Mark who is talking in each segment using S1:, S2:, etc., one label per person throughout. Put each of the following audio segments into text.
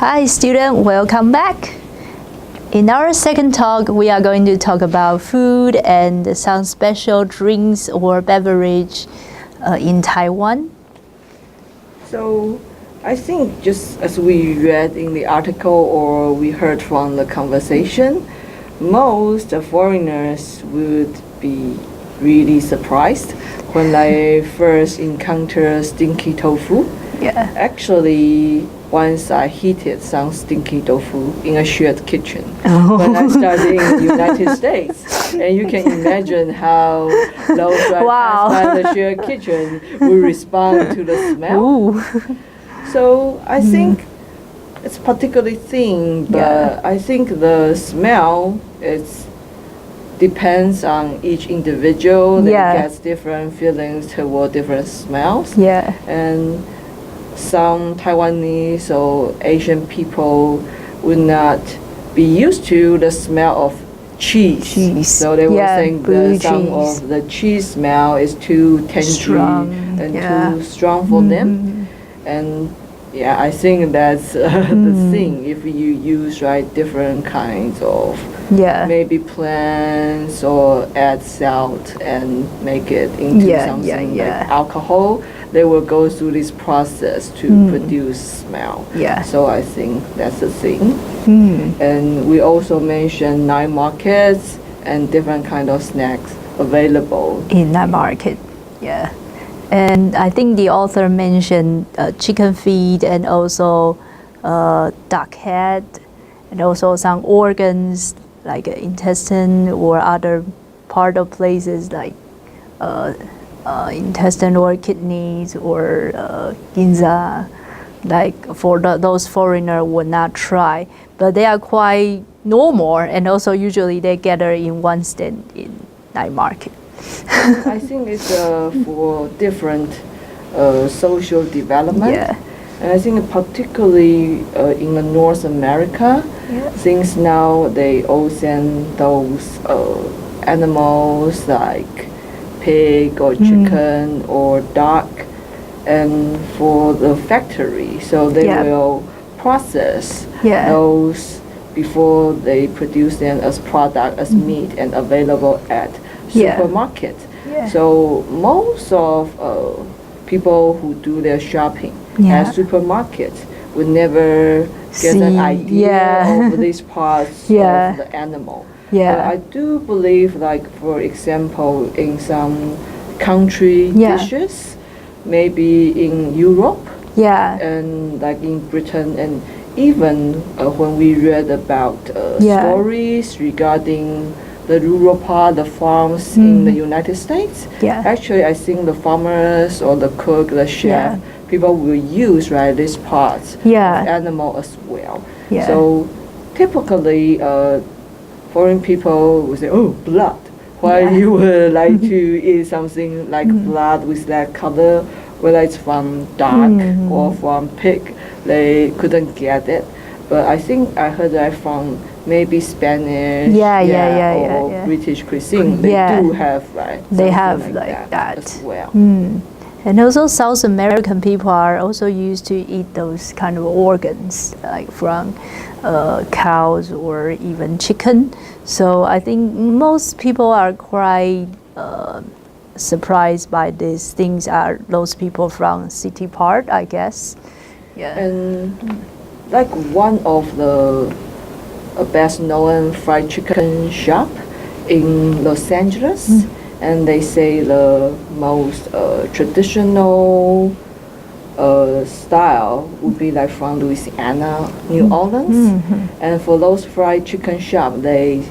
S1: Hi student, welcome back. In our second talk, we are going to talk about food and some special drinks or beverage in Taiwan.
S2: So I think just as we read in the article or we heard from the conversation, most foreigners would be really surprised when they first encounter stinky tofu.
S1: Yeah.
S2: Actually, once I heated some stinky tofu in a shared kitchen when I started in the United States. And you can imagine how those by the shared kitchen will respond to the smell.
S1: Ooh.
S2: So I think it's particularly thin, but I think the smell depends on each individual. They gets different feelings toward different smells.
S1: Yeah.
S2: And some Taiwanese or Asian people would not be used to the smell of cheese. So they will think that some of the cheese smell is too tangy and too strong for them. And yeah, I think that's the thing. If you use different kinds of maybe plants or add salt and make it into something like alcohol, they will go through this process to produce smell. Yeah. So I think that's the thing. And we also mentioned night markets and different kind of snacks available
S1: in night market. Yeah. And I think the author mentioned chicken feet and also duck head and also some organs like intestine or other part of places like intestine or kidneys or ginza, like for those foreigners would not try, but they are quite normal and also usually they gather in one stand in night market.
S2: I think it's for different social development. Yeah. And I think particularly in North America, since now they all send those animals like pig or chicken or duck and for the factory. So they will process those before they produce them as product, as meat and available at supermarket. So most of people who do their shopping at supermarkets would never get an idea of these parts of the animal. But I do believe, like for example, in some country dishes, maybe in Europe, and like in Britain, and even when we read about stories regarding the rural part, the farms in the United States. Actually, I think the farmers or the cook, the chef, people will use these parts of animal as well. So typically, foreign people will say, "Oh, blood." Why you would like to eat something like blood with that color, whether it's from duck or from pig, they couldn't get it. But I think I heard that from maybe Spanish or British cuisine, they do have
S1: they have like that
S2: as well.
S1: And also South American people are also used to eat those kind of organs like from cows or even chicken. So I think most people are quite surprised by these things. Are those people from city part, I guess.
S2: And like one of the best known fried chicken shop in Los Angeles, and they say the most traditional style would be like from Louisiana, New Orleans. And for those fried chicken shop, they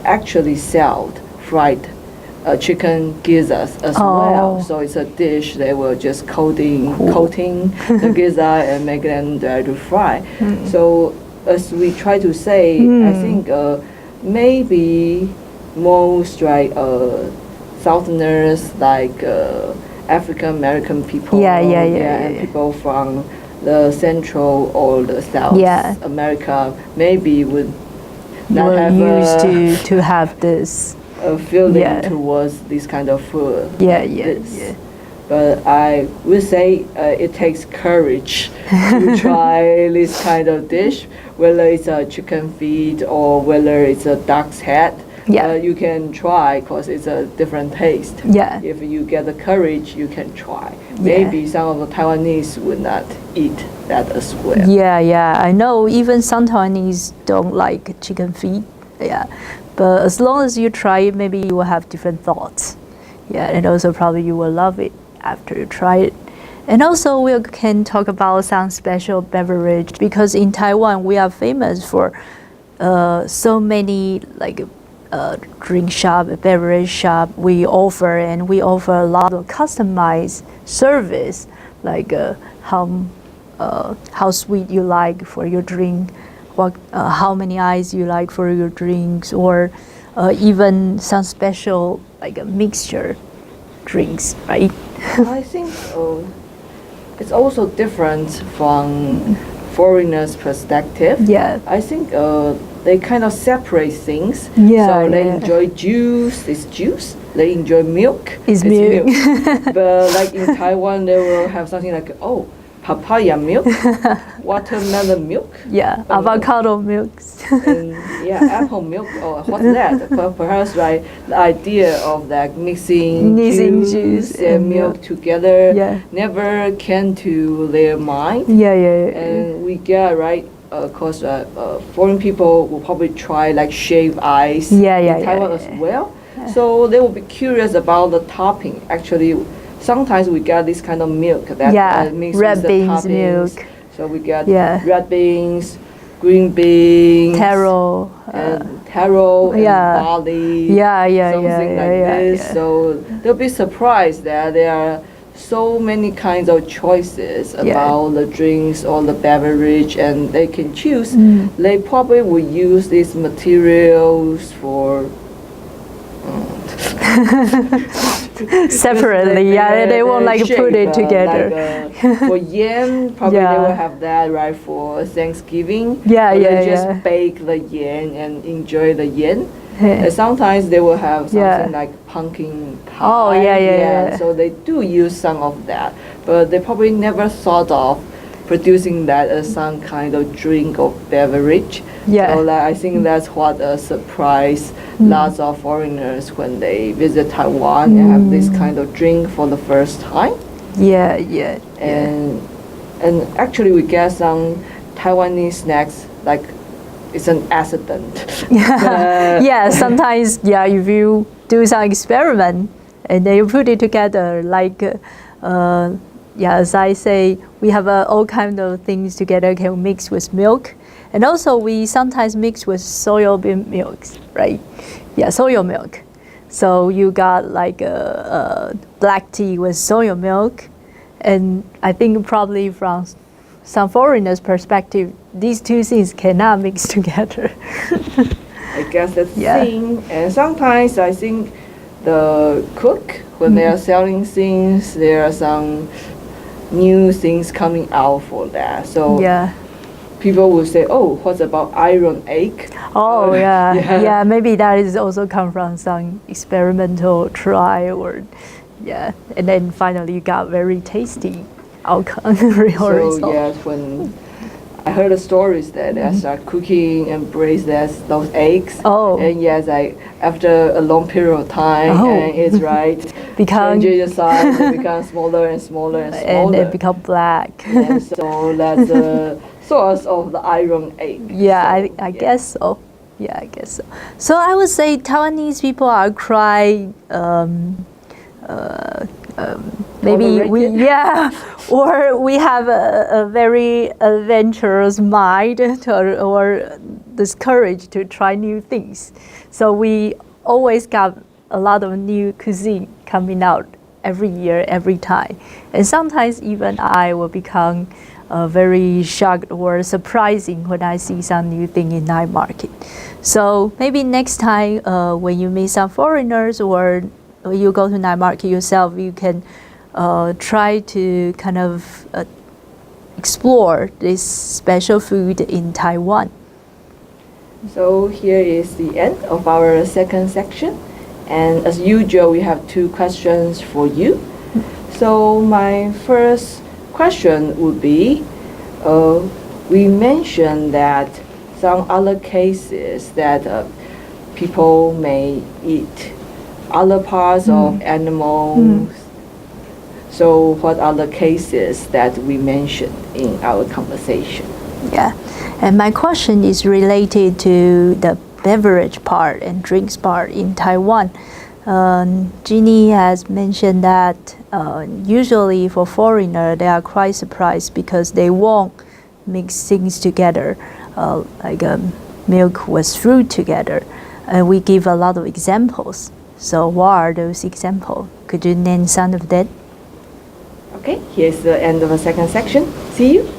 S2: actually sell fried chicken gizzards as well. So it's a dish they will just coating the gizzard and make them there to fry. So as we try to say, I think maybe most Southerners like African American people, and people from the Central or the South America maybe would not have
S1: used to have this
S2: feeling towards this kind of food. But I would say it takes courage to try this kind of dish, whether it's a chicken feet or whether it's a duck's head.
S1: Yeah.
S2: You can try because it's a different taste.
S1: Yeah.
S2: If you get the courage, you can try. Maybe some of the Taiwanese would not eat that as well.
S1: Yeah. I know even some Taiwanese don't like chicken feet. Yeah. But as long as you try it, maybe you will have different thoughts. Yeah, and also probably you will love it after you try it. And also we can talk about some special beverage because in Taiwan we are famous for so many like drink shop, beverage shop we offer, and we offer a lot of customized service like how sweet you like for your drink, what how many ice you like for your drinks, or even some special like a mixture drinks, right?
S2: I think it's also different from foreigners' perspective.
S1: Yeah.
S2: I think they kind of separate things.
S1: Yeah,
S2: So they
S1: yeah.
S2: enjoy juice, it's juice. They enjoy milk,
S1: It's milk.
S2: But like in Taiwan, they will have something like, oh, papaya milk, watermelon milk.
S1: Yeah, avocado milks.
S2: And yeah, apple milk, or what's that? Perhaps like the idea of like mixing
S1: Juice
S2: and milk together
S1: Yeah.
S2: never came to their mind.
S1: Yeah.
S2: And we get right, cause foreign people will probably try like shaved ice
S1: Yeah,
S2: in Taiwan as well. So they will be curious about the topping. Actually, sometimes we get this kind of milk that mixes
S1: red
S2: with the
S1: beans
S2: toppings.
S1: milk.
S2: So we get
S1: Yeah.
S2: red beans, green beans,
S1: Taro.
S2: and taro
S1: yeah.
S2: and barley.
S1: Yeah.
S2: Something like this.
S1: Yeah.
S2: So they'll be surprised that there are so many kinds of choices about the drinks or the beverage, and they can choose. They probably will use these materials for
S1: Separately, they won't like put it together.
S2: Like, for yen, probably they will have that right for Thanksgiving.
S1: Yeah,
S2: They just bake the yen and enjoy the yen. And sometimes they will have something like pumpkin pie.
S1: Oh, yeah.
S2: So they do use some of that, but they probably never thought of producing that as some kind of drink or beverage.
S1: Yeah.
S2: So I think that's what surprised lots of foreigners when they visit Taiwan and have this kind of drink for the first time.
S1: Yeah.
S2: And actually we get some Taiwanese snacks like it's an accident.
S1: Yeah, sometimes if you do some experiment and then you put it together like as I say, we have all kind of things together can mix with milk. And also we sometimes mix with soybean milks, right? Yeah, soya milk. So you got like a black tea with soya milk. And I think probably from some foreigners' perspective, these two things cannot mix together.
S2: I guess that's the thing. And sometimes I think the cook, when they are selling things, there are some new things coming out for that. So people will say, oh, what about iron egg?
S1: Oh, yeah, maybe that is also come from some experimental try or, and then finally you got very tasty outcome.
S2: So yes, when I heard the stories that they start cooking and braise those eggs.
S1: Oh.
S2: And yes, after a long period of time, and it's right, changes the size, it becomes smaller and smaller and smaller.
S1: And it becomes black.
S2: And so that's the source of the iron egg.
S1: Yeah, I guess so. Yeah, I guess so. So I would say Taiwanese people are quite maybe or we have a very adventurous mind or this courage to try new things. So we always got a lot of new cuisine coming out every year, every time. And sometimes even I will become very shocked or surprising when I see some new thing in night market. So maybe next time when you meet some foreigners or you go to night market yourself, you can try to kind of explore this special food in Taiwan.
S2: So here is the end of our second section. And as usual, we have two questions for you. So my first question would be, we mentioned that some other cases that people may eat other parts of animals. So what are the cases that we mentioned in our conversation?
S1: Yeah, and my question is related to the beverage part and drinks part in Taiwan. Jeannie has mentioned that usually for foreigner they are quite surprised because they won't mix things together, like milk with fruit together. And we give a lot of examples. So what are those examples? Could you name some of that?
S2: Okay, here's the end of the second section. See you.